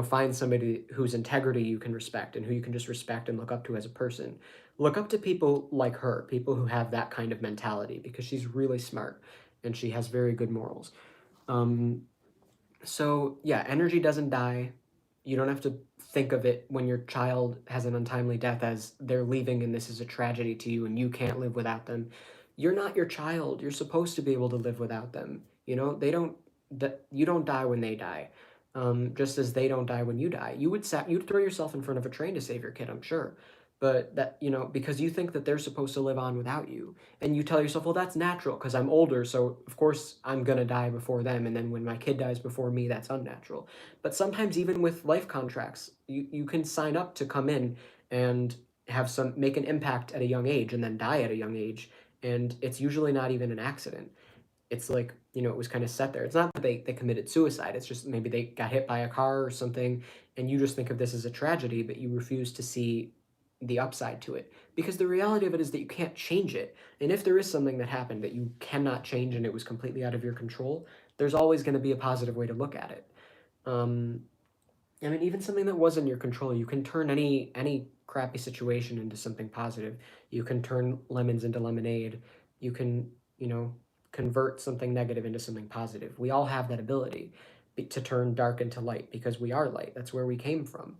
find somebody whose integrity you can respect and who you can just respect and look up to as a person. Look up to people like her, people who have that kind of mentality, because she's really smart and she has very good morals. Um, so yeah, energy doesn't die. You don't have to think of it when your child has an untimely death as they're leaving and this is a tragedy to you and you can't live without them. You're not your child. You're supposed to be able to live without them. You don't die when they die. Just as they don't die when you die. You'd throw yourself in front of a train to save your kid, I'm sure. but that, because you think that they're supposed to live on without you, and you tell yourself, well, that's natural because I'm older, so of course I'm gonna die before them, and then when my kid dies before me, that's unnatural. But sometimes even with life contracts, you can sign up to come in and make an impact at a young age and then die at a young age, and it's usually not even an accident. It's like, it was kind of set there. It's not that they committed suicide. It's just maybe they got hit by a car or something, and you just think of this as a tragedy, but you refuse to see the upside to it. Because the reality of it is that you can't change it. And if there is something that happened that you cannot change and it was completely out of your control, there's always going to be a positive way to look at it. Um, I mean, even something that was in your control, you can turn any crappy situation into something positive. You can turn lemons into lemonade. You can, convert something negative into something positive. We all have that ability to turn dark into light because we are light. That's where we came from.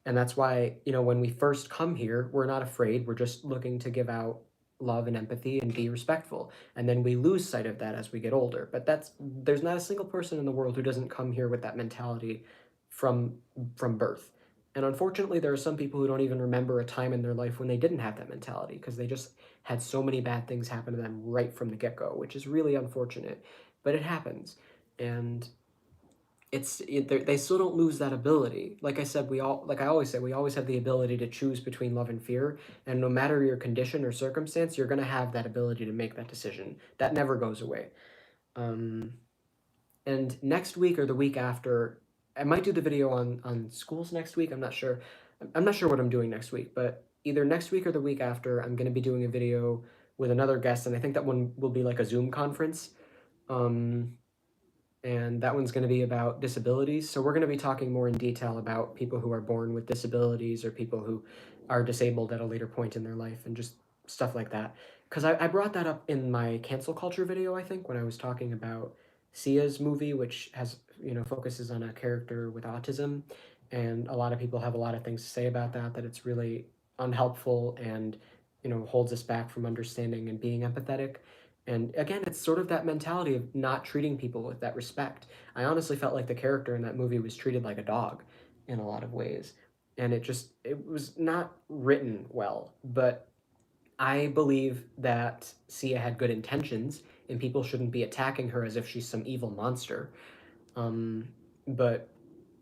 And that's why, when we first come here, we're not afraid. We're just looking to give out love and empathy and be respectful. And then we lose sight of that as we get older. But there's not a single person in the world who doesn't come here with that mentality from birth. And unfortunately, there are some people who don't even remember a time in their life when they didn't have that mentality because they just had so many bad things happen to them right from the get-go, which is really unfortunate, but it happens. And they still don't lose that ability. Like I said, like I always say, we always have the ability to choose between love and fear, and no matter your condition or circumstance, you're going to have that ability to make that decision. That never goes away. Um, and next week or the week after, I might do the video on schools next week. I'm not sure. I'm not sure what I'm doing next week, but either next week or the week after, I'm going to be doing a video with another guest, and I think that one will be like a Zoom conference. Um, and that one's going to be about disabilities. So we're going to be talking more in detail about people who are born with disabilities or people who are disabled at a later point in their life and just stuff like that. Because I brought that up in my cancel culture video, I think, when I was talking about Sia's movie, which has, focuses on a character with autism. And a lot of people have a lot of things to say about that it's really unhelpful and, holds us back from understanding and being empathetic. And again, it's sort of that mentality of not treating people with that respect. I honestly felt like the character in that movie was treated like a dog in a lot of ways. And it was not written well. But I believe that Sia had good intentions and people shouldn't be attacking her as if she's some evil monster. But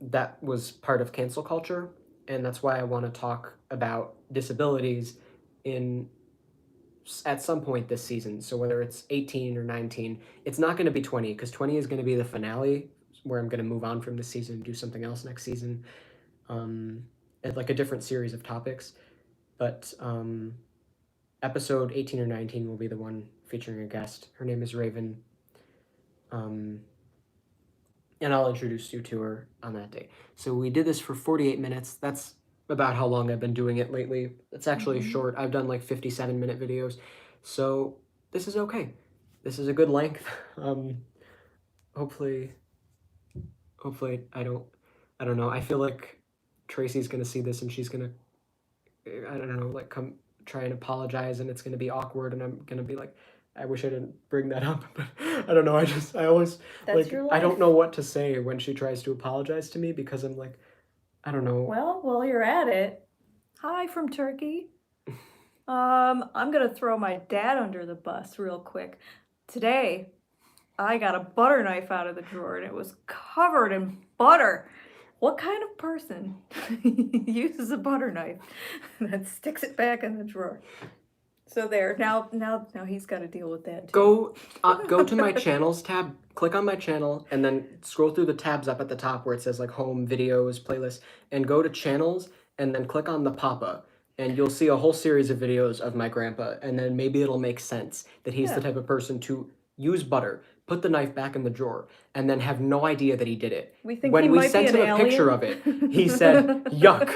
that was part of cancel culture. And that's why I want to talk about disabilities in at some point this season. So whether it's 18 or 19, it's not going to be 20 because 20 is going to be the finale where I'm going to move on from this season and do something else next season, and like a different series of topics. But episode 18 or 19 will be the one featuring a guest. Her name is Raven. Um, and I'll introduce you to her on that day. So we did this for 48 minutes. That's about how long I've been doing it lately. It's actually short. I've done like 57-minute videos. So this is okay. This is a good length. Hopefully I don't know. I feel like Tracy's going to see this and she's going to, I don't know, like come try and apologize and it's going to be awkward and I'm going to be like, I wish I didn't bring that up, but I don't know. I always, That's like, your life. I don't know what to say when she tries to apologize to me because I'm like, I don't know. Well, while you're at it, hi from Turkey. I'm gonna throw my dad under the bus real quick. Today, I got a butter knife out of the drawer and it was covered in butter. What kind of person uses a butter knife and then sticks it back in the drawer? So there, now he's got to deal with that too. Go to my channels tab, click on my channel, and then scroll through the tabs up at the top where it says like home, videos, playlists, and go to channels, and then click on the papa, and you'll see a whole series of videos of my grandpa, and then maybe it'll make sense that he's the type of person to use butter, put the knife back in the drawer, and then have no idea that he did it. We think when he we might sent be him an a picture of alien. it, he said yuck,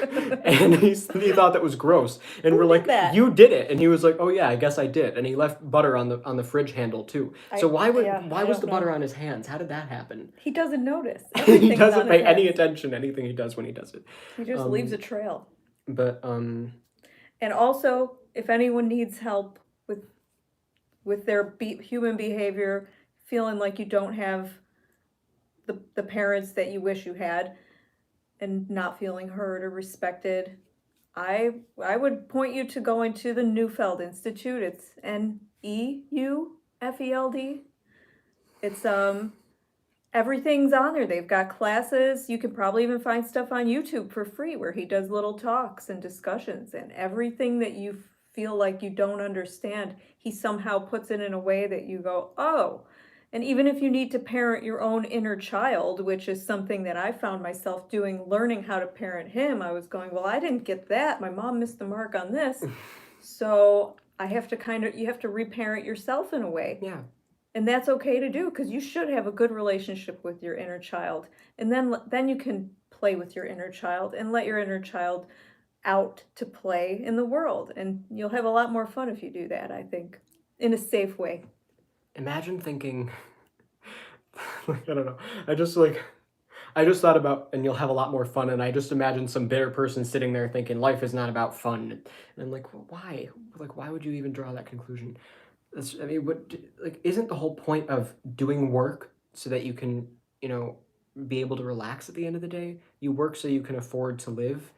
and he thought that was gross, and Who we're did like, that? you did it, and he was like, oh yeah, I guess I did, and he left butter on the fridge handle too. So why was the butter on his hands? How did that happen? He doesn't notice. He doesn't pay any attention to anything he does when he does it. He just leaves a trail. But And also, if anyone needs help with their human behavior, feeling like you don't have the parents that you wish you had, and not feeling heard or respected, I would point you to going to the Neufeld Institute. It's Neufeld. It's everything's on there. They've got classes. You can probably even find stuff on YouTube for free where he does little talks and discussions, and everything that you feel like you don't understand, he somehow puts it in a way that you go, oh. And even if you need to parent your own inner child, which is something that I found myself doing, learning how to parent him, I was going, well, I didn't get that. My mom missed the mark on this. So I have to you have to reparent yourself in a way. Yeah. And that's okay to do, because you should have a good relationship with your inner child. And then you can play with your inner child and let your inner child out to play in the world. And you'll have a lot more fun if you do that, I think, in a safe way. Imagine thinking, like, I don't know. I just thought about, and you'll have a lot more fun. And I just imagine some bitter person sitting there thinking life is not about fun. And I'm like, well, why? Like, why would you even draw that conclusion? I mean, isn't the whole point of doing work so that you can, be able to relax at the end of the day? You work so you can afford to live.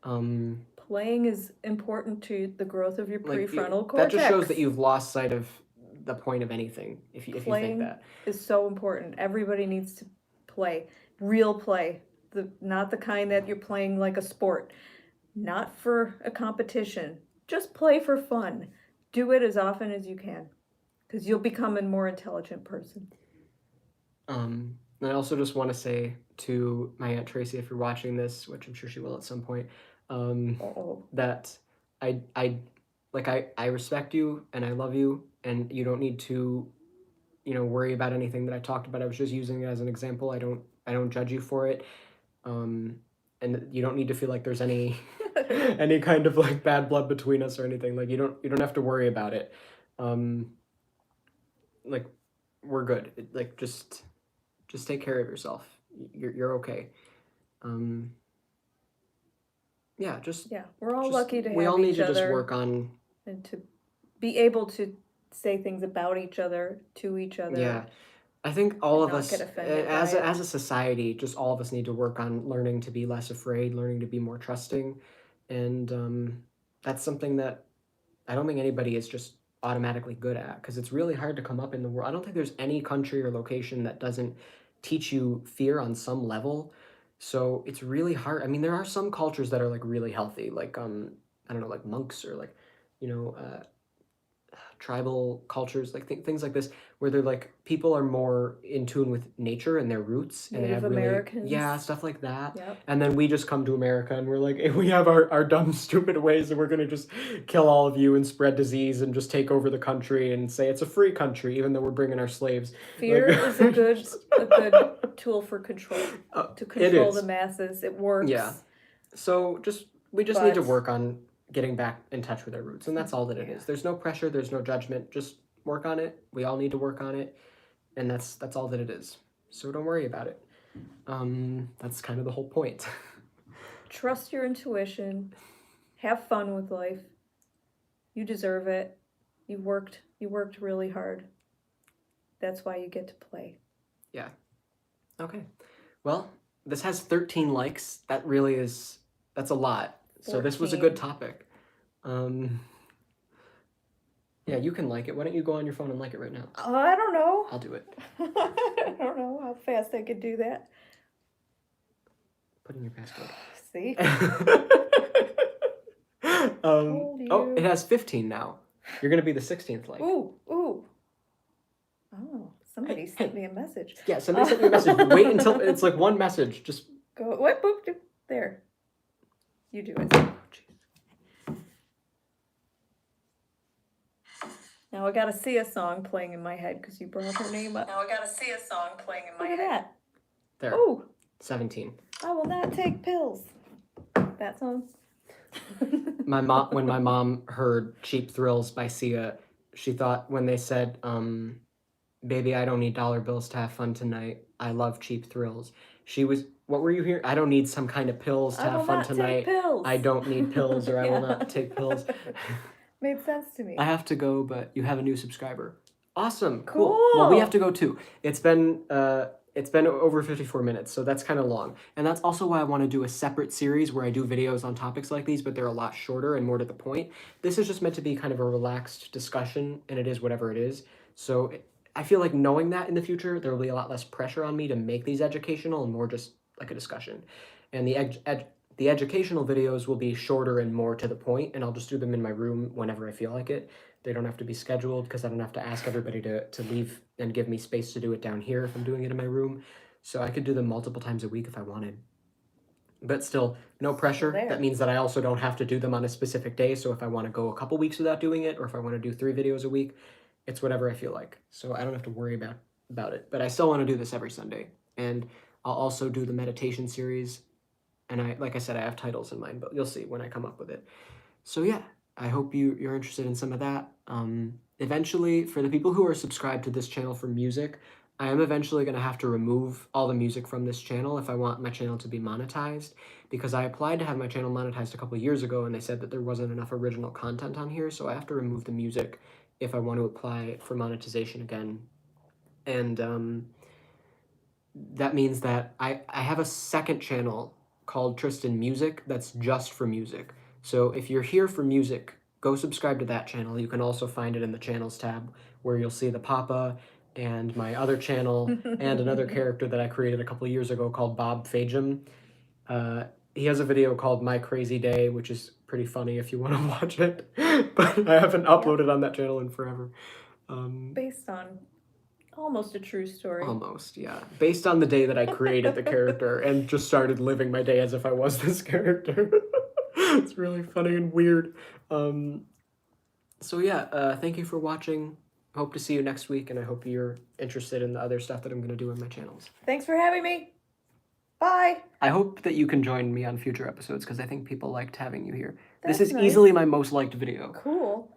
Playing is important to the growth of your prefrontal cortex. That just shows that you've lost sight of the point of anything, if you think that. Is so important. Everybody needs to play. Real play. Not the kind that you're playing like a sport. Not for a competition. Just play for fun. Do it as often as you can, because you'll become a more intelligent person. I also just want to say to my Aunt Tracy, if you're watching this, which I'm sure she will at some point, that I respect you and I love you, and you don't need to, worry about anything that I talked about. I was just using it as an example. I don't judge you for it. And you don't need to feel like there's any any kind of like bad blood between us or anything. Like you don't have to worry about it. Like we're good. Like just take care of yourself. You're okay. Yeah, we're all lucky to have we all need each to other just work on and to be able to say things about each other, to each other. Yeah. I think all of not us, get offended as by a society, just all of us need to work on learning to be less afraid, learning to be more trusting, and that's something that I don't think anybody is just automatically good at, because it's really hard to come up in the world. I don't think there's any country or location that doesn't teach you fear on some level. So it's really hard. I mean, there are some cultures that are like really healthy, like I don't know, like monks or like, you know, tribal cultures, like things like this, where they're like people are more in tune with nature and their roots, and they Native have really, Americans. stuff like that. Yep. And then we just come to America and we're like, we have our dumb stupid ways, and we're gonna just kill all of you and spread disease and just take over the country and say it's a free country, even though we're bringing our slaves. Fear is a good tool for control, to control the masses. It works. Yeah. So we just need to work on getting back in touch with our roots, and that's all that it is. There's no pressure, there's no judgment, just work on it. We all need to work on it, and that's all that it is. So don't worry about it. That's kind of the whole point. Trust your intuition. Have fun with life. You deserve it. You worked really hard. That's why you get to play. Yeah. Okay. Well, this has 13 likes. That really is, that's a lot. So this was a good topic. Yeah, you can like it. Why don't you go on your phone and like it right now? I don't know. I'll do it. I don't know how fast I could do that. Put in your passcode. See? Oh, it has 15 now. You're going to be the 16th like. Ooh. Oh, somebody sent me a message. Yeah, somebody sent me a message. Wait until it's like one message. Just go. What? Boop. There. You do it. Oh, jeez. Now I got a Sia song playing in my head because you brought her name up. Look at that. There. Ooh. 17. I will not take pills. That song. When my mom heard Cheap Thrills by Sia, she thought when they said, baby, I don't need dollar bills to have fun tonight. I love Cheap Thrills. What were you hearing? I don't need some kind of pills to have fun tonight. I don't need pills, or I will not take pills. Made sense to me. I have to go, but you have a new subscriber. Awesome. Cool. Well, we have to go too. It's been It's been over 54 minutes, so that's kind of long. And that's also why I want to do a separate series where I do videos on topics like these, but they're a lot shorter and more to the point. This is just meant to be kind of a relaxed discussion, and it is whatever it is. So I feel like knowing that in the future, there will be a lot less pressure on me to make these educational and more just like a discussion. And the educational videos will be shorter and more to the point, and I'll just do them in my room whenever I feel like it. They don't have to be scheduled because I don't have to ask everybody to leave and give me space to do it down here if I'm doing it in my room. So I could do them multiple times a week if I wanted. But still, no pressure. there. That means that I also don't have to do them on a specific day. So if I want to go a couple weeks without doing it, or if I want to do 3 videos a week, it's whatever I feel like. So I don't have to worry about it. But I still want to do this every Sunday. And I'll also do the meditation series. And like I said, I have titles in mind, but you'll see when I come up with it. So yeah, I hope you're interested in some of that. Eventually, for the people who are subscribed to this channel for music, I am eventually going to have to remove all the music from this channel if I want my channel to be monetized, because I applied to have my channel monetized a couple years ago and they said that there wasn't enough original content on here, so I have to remove the music if I want to apply for monetization again. And that means that I have a second channel called Tristan Music that's just for music. So if you're here for music, go subscribe to that channel. You can also find it in the channels tab where you'll see the Papa and my other channel and another character that I created a couple years ago called Bob Fajum. He has a video called My Crazy Day, which is pretty funny if you want to watch it, but I haven't uploaded on that channel in forever. Based on almost a true story. Almost, yeah. Based on the day that I created the character and just started living my day as if I was this character. It's really funny and weird. So yeah, thank you for watching. Hope to see you next week, and I hope you're interested in the other stuff that I'm going to do in my channels. Thanks for having me. Bye. I hope that you can join me on future episodes because I think people liked having you here. That's this is nice. easily my most liked video. Cool.